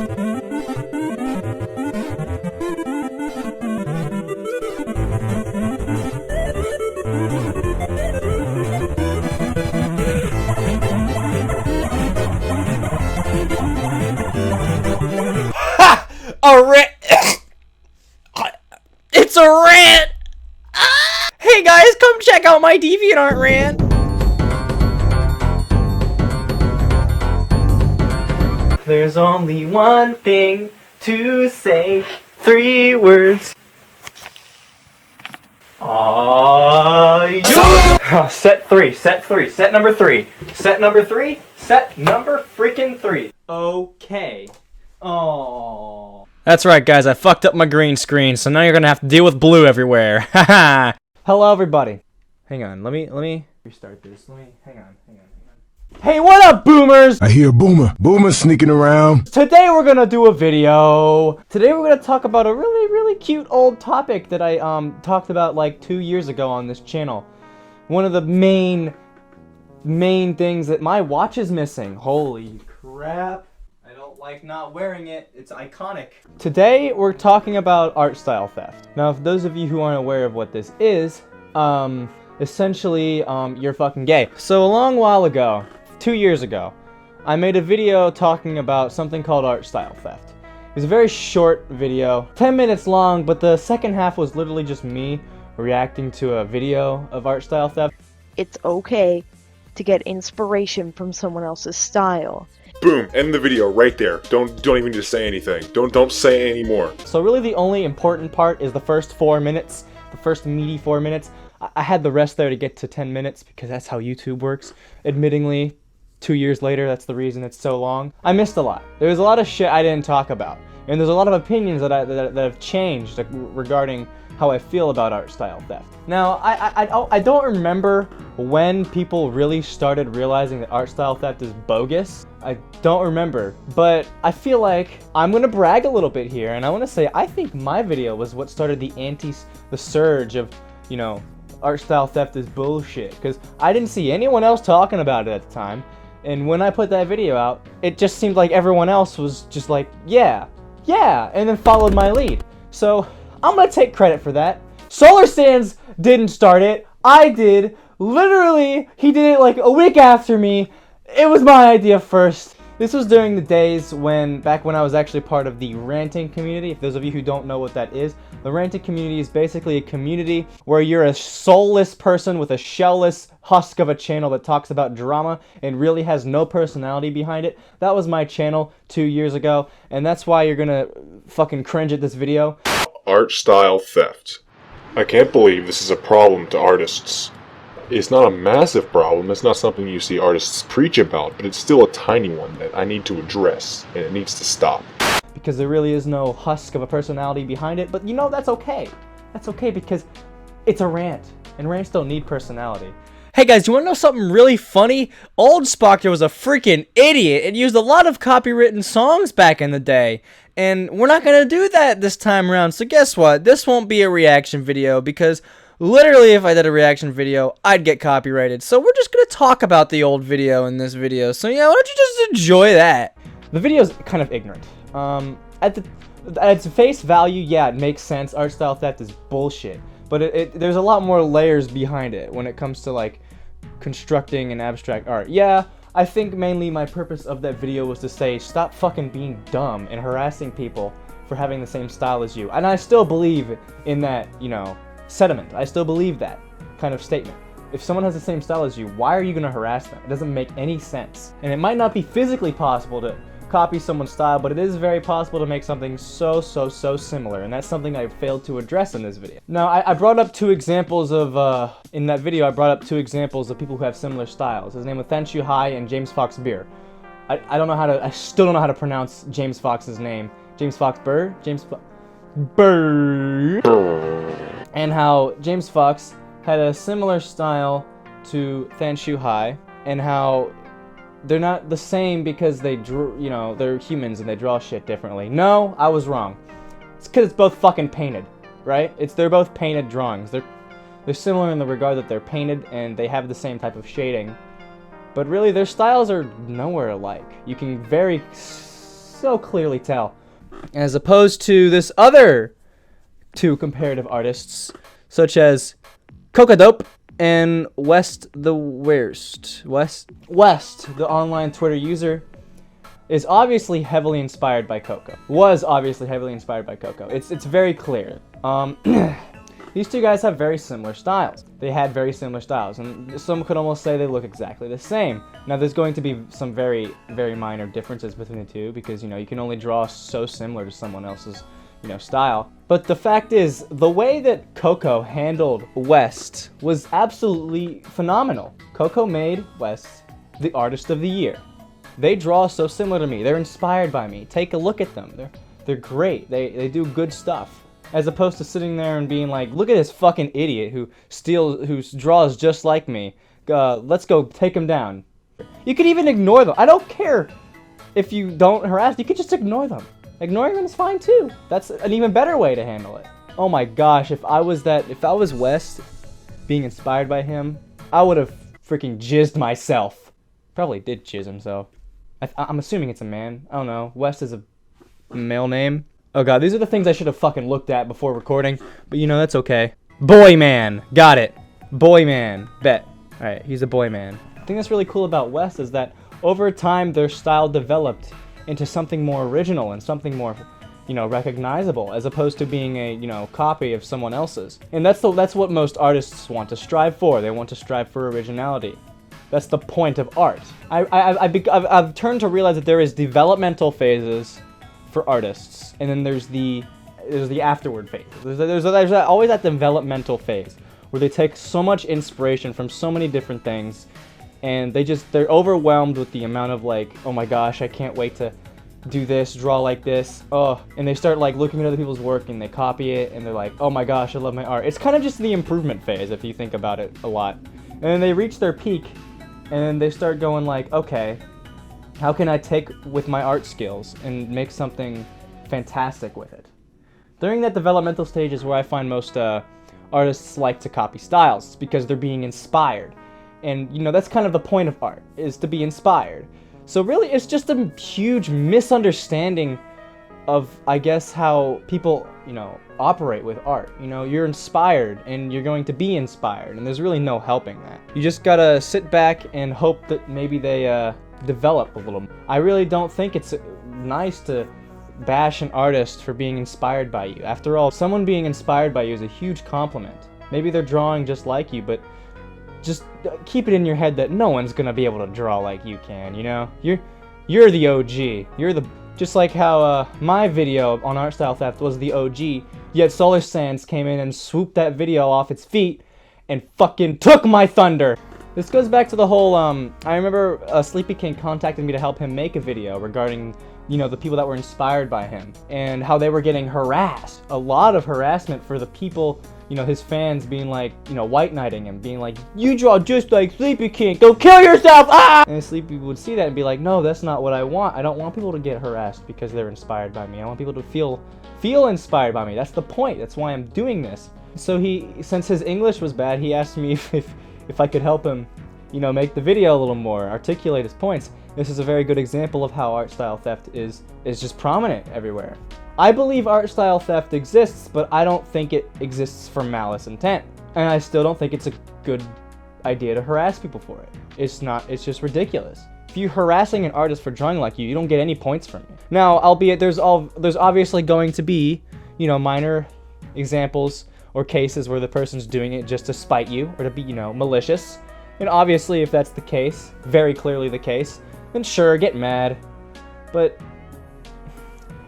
Ha! A rant! It's a rant! Ah! Hey guys, come check out my DeviantArt rant! There's only one thing to say, 3 words. Set number three. Set number freaking 3. Okay. Oh. That's right, guys. I fucked up my green screen, so now you're gonna have to deal with blue everywhere. Haha. Hello, everybody. Hang on. Let me restart this. Hang on. Hey, what up, boomers? I hear Boomer sneaking around. Today we're gonna do a video. Today we're gonna talk about a really cute old topic that I talked about like 2 years ago on this channel. One of the main things that my watch is missing. Holy crap. I don't like not wearing it. It's iconic. Today we're talking about art style theft. Now, for those of you who aren't aware of what this is, essentially, you're fucking gay. So a long while ago, 2 years ago, I made a video talking about something called art style theft. It was a very short video, 10 minutes long, but the second half was literally just me reacting to a video of art style theft. It's okay to get inspiration from someone else's style. Boom, end the video right there. Don't even need to say anything. Don't say any more. So really the only important part is the first 4 minutes, the first meaty 4 minutes. I had the rest there to get to 10 minutes because that's how YouTube works. Admittingly, 2 years later, that's the reason it's so long. I missed a lot. There's a lot of shit I didn't talk about. And there's a lot of opinions that have changed regarding how I feel about art style theft. Now, I don't remember when people really started realizing that art style theft is bogus. I don't remember, but I feel like I'm gonna brag a little bit here, and I wanna say I think my video was what started the surge of, you know, art style theft is bullshit, because I didn't see anyone else talking about it at the time, and when I put that video out, it just seemed like everyone else was just like, yeah, and then followed my lead. So I'm gonna take credit for that. Solar Sands didn't start it, I did. Literally, he did it like a week after me. It was my idea first. This was during the days back when I was actually part of the ranting community. If those of you who don't know what that is, the ranting community is basically a community where you're a soulless person with a shellless husk of a channel that talks about drama and really has no personality behind it. That was my channel 2 years ago, and that's why you're gonna fucking cringe at this video. Art style theft. I can't believe this is a problem to artists. It's not a massive problem, it's not something you see artists preach about, but it's still a tiny one that I need to address, and it needs to stop. Because there really is no husk of a personality behind it, but you know, that's okay. That's okay because it's a rant, and rants don't need personality. Hey guys, you wanna know something really funny? Old Spoctor was a freaking idiot and used a lot of copywritten songs back in the day. And we're not gonna do that this time around, so guess what? This won't be a reaction video because literally if I did a reaction video, I'd get copyrighted. So we're just gonna talk about the old video in this video. So yeah, why don't you just enjoy that? The video's kind of ignorant. At its face value, yeah, it makes sense. Art style theft is bullshit. But there's a lot more layers behind it when it comes to like constructing an abstract art. Yeah, I think mainly my purpose of that video was to say stop fucking being dumb and harassing people for having the same style as you. And I still believe in that, you know, sentiment. I still believe that kind of statement. If someone has the same style as you, why are you gonna harass them? It doesn't make any sense. And it might not be physically possible to copy someone's style, but it is very possible to make something so similar, and that's something I failed to address in this video. Now, I brought up 2 examples of, in that video, I brought up 2 examples of people who have similar styles. His name was Thanshu Hai and James Fox Beer. I still don't know how to pronounce James Fox's name. James Fox Burr? Burr. And how James Fox had a similar style to Thanshu Hai, and how they're not the same because they drew, you know, they're humans and they draw shit differently. No, I was wrong. It's because it's both fucking painted, right? They're both painted drawings. They're similar in the regard that they're painted and they have the same type of shading, but really their styles are nowhere alike. You can very so clearly tell. As opposed to this other two comparative artists, such as Coca-Dope and West, the online Twitter user, is obviously heavily inspired by Coco. Was obviously heavily inspired by Coco. It's very clear. These two guys have very similar styles. They had very similar styles, and some could almost say they look exactly the same. Now, there's going to be some very, very minor differences between the two because, you know, you can only draw so similar to someone else's, you know, style. But the fact is, the way that Coco handled West was absolutely phenomenal. Coco made West the artist of the year. They draw so similar to me. They're inspired by me. Take a look at them. They're great. They do good stuff. As opposed to sitting there and being like, look at this fucking idiot who draws just like me. Let's go take him down. You could even ignore them. I don't care if you don't harass. You could just ignore them. Ignoring them is fine too. That's an even better way to handle it. Oh my gosh, if I was West being inspired by him, I would have freaking jizzed myself. Probably did jizz himself. I'm assuming it's a man. I don't know. West is a male name. Oh god, these are the things I should have fucking looked at before recording, but you know, that's okay. Boy man, got it. Boy man, bet. Alright, he's a boy man. The thing that's really cool about West is that over time their style developed into something more original and something more, you know, recognizable, as opposed to being a, you know, copy of someone else's. And that's what most artists want to strive for. They want to strive for originality. That's the point of art. I've turned to realize that there is developmental phases for artists, and then there's the afterward phase. There's always that developmental phase where they take so much inspiration from so many different things, and they're overwhelmed with the amount of like, oh my gosh, I can't wait to do this, draw like this, and they start like looking at other people's work and they copy it, and they're like, oh my gosh, I love my art. It's kind of just the improvement phase if you think about it a lot. And then they reach their peak, and they start going like, okay, how can I take with my art skills and make something fantastic with it? During that developmental stage is where I find most artists like to copy styles, because they're being inspired. And, you know, that's kind of the point of art, is to be inspired. So really, it's just a huge misunderstanding of, I guess, how people, you know, operate with art. You know, you're inspired, and you're going to be inspired, and there's really no helping that. You just gotta sit back and hope that maybe they, develop a little. I really don't think it's nice to bash an artist for being inspired by you. After all, someone being inspired by you is a huge compliment. Maybe they're drawing just like you, but just keep it in your head that no one's gonna be able to draw like you can, you know? You're the OG. Just like how my video on Art Style Theft was the OG, yet Solar Sands came in and swooped that video off its feet and fucking took my thunder. This goes back to the whole, I remember Sleepy King contacted me to help him make a video regarding, you know, the people that were inspired by him and how they were getting harassed. A lot of harassment for the people, you know, his fans being like, you know, white knighting him, being like, you draw just like Sleepy King, go kill yourself, ah! And Sleepy would see that and be like, no, that's not what I want. I don't want people to get harassed because they're inspired by me. I want people to feel inspired by me. That's the point. That's why I'm doing this. So since his English was bad, he asked me if I could help him, you know, make the video a little more, articulate his points. This is a very good example of how art style theft is just prominent everywhere. I believe art style theft exists, but I don't think it exists for malice intent. And I still don't think it's a good idea to harass people for it. It's just ridiculous. If you're harassing an artist for drawing like you don't get any points from me. Now, albeit there's obviously going to be, you know, minor examples or cases where the person's doing it just to spite you or to be, you know, malicious. And obviously, if that's the case, very clearly the case, then sure, get mad. But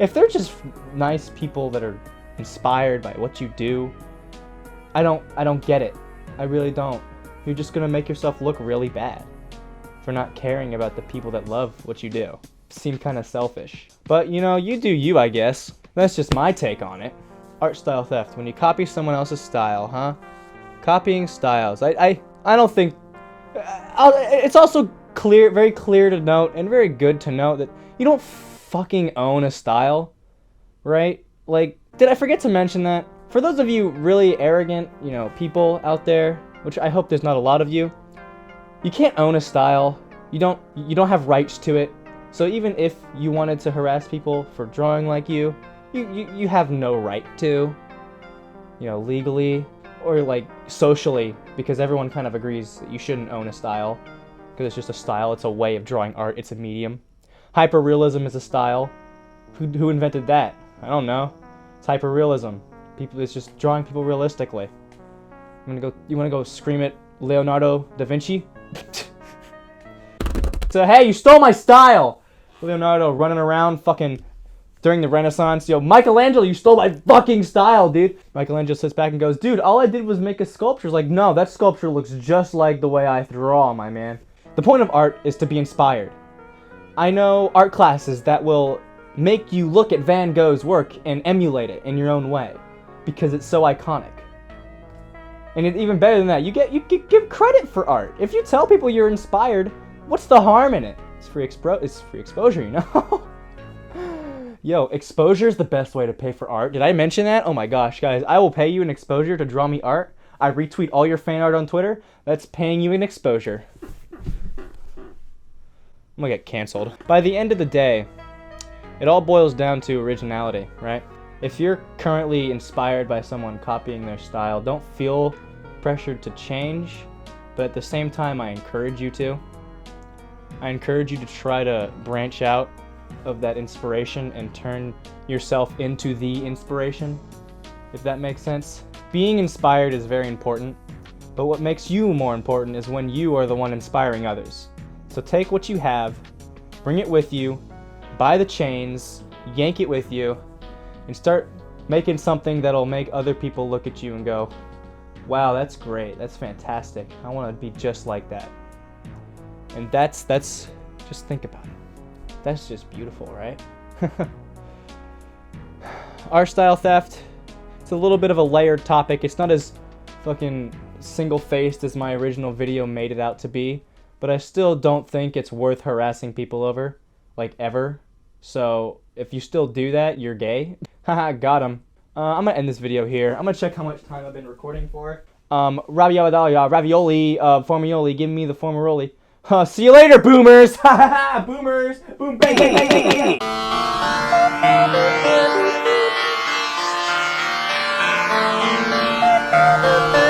if they're just nice people that are inspired by what you do, I don't get it. I really don't. You're just gonna make yourself look really bad for not caring about the people that love what you do. Seem kind of selfish. But, you know, you do you, I guess. That's just my take on it. Art style theft, when you copy someone else's style, huh? Copying styles. I don't think... it's also very clear to note, and very good to note, that you don't fucking own a style, right? Like, did I forget to mention that? For those of you really arrogant, you know, people out there, which I hope there's not a lot of you, you can't own a style. You don't have rights to it. So even if you wanted to harass people for drawing like you have no right to, you know, legally or like socially, because everyone kind of agrees that you shouldn't own a style, because it's just a style, it's a way of drawing art, it's a medium. Hyperrealism is a style. Who invented that? I don't know. It's hyperrealism. It's just drawing people realistically. You wanna go scream at Leonardo da Vinci? So hey, you stole my style! Leonardo running around fucking during the Renaissance. Yo, Michelangelo, you stole my fucking style, dude. Michelangelo sits back and goes, dude, all I did was make a sculpture. It's like, no, that sculpture looks just like the way I draw, my man. The point of art is to be inspired. I know art classes that will make you look at Van Gogh's work and emulate it in your own way, because it's so iconic. And it's even better than that, you give credit for art. If you tell people you're inspired, what's the harm in it? It's free exposure, you know? Yo, exposure is the best way to pay for art. Did I mention that? Oh my gosh, guys, I will pay you an exposure to draw me art. I retweet all your fan art on Twitter. That's paying you an exposure. I'm gonna get canceled. By the end of the day, it all boils down to originality, right? If you're currently inspired by someone copying their style, don't feel pressured to change, but at the same time, I encourage you to. I encourage you to try to branch out of that inspiration and turn yourself into the inspiration, if that makes sense. Being inspired is very important, but what makes you more important is when you are the one inspiring others. So take what you have, bring it with you, buy the chains, yank it with you, and start making something that'll make other people look at you and go, wow, that's great, that's fantastic, I want to be just like that. And that's just think about it. That's just beautiful, right? Art style theft, it's a little bit of a layered topic. It's not as fucking single-faced as my original video made it out to be, but I still don't think it's worth harassing people over, like ever. So if you still do that, you're gay. Haha, got him. I'm gonna end this video here. I'm gonna check how much time I've been recording for. Ravioli, formioli, give me the formaroli. See you later, boomers! Boomers! Boom, bang, bang, bang, bang, bang.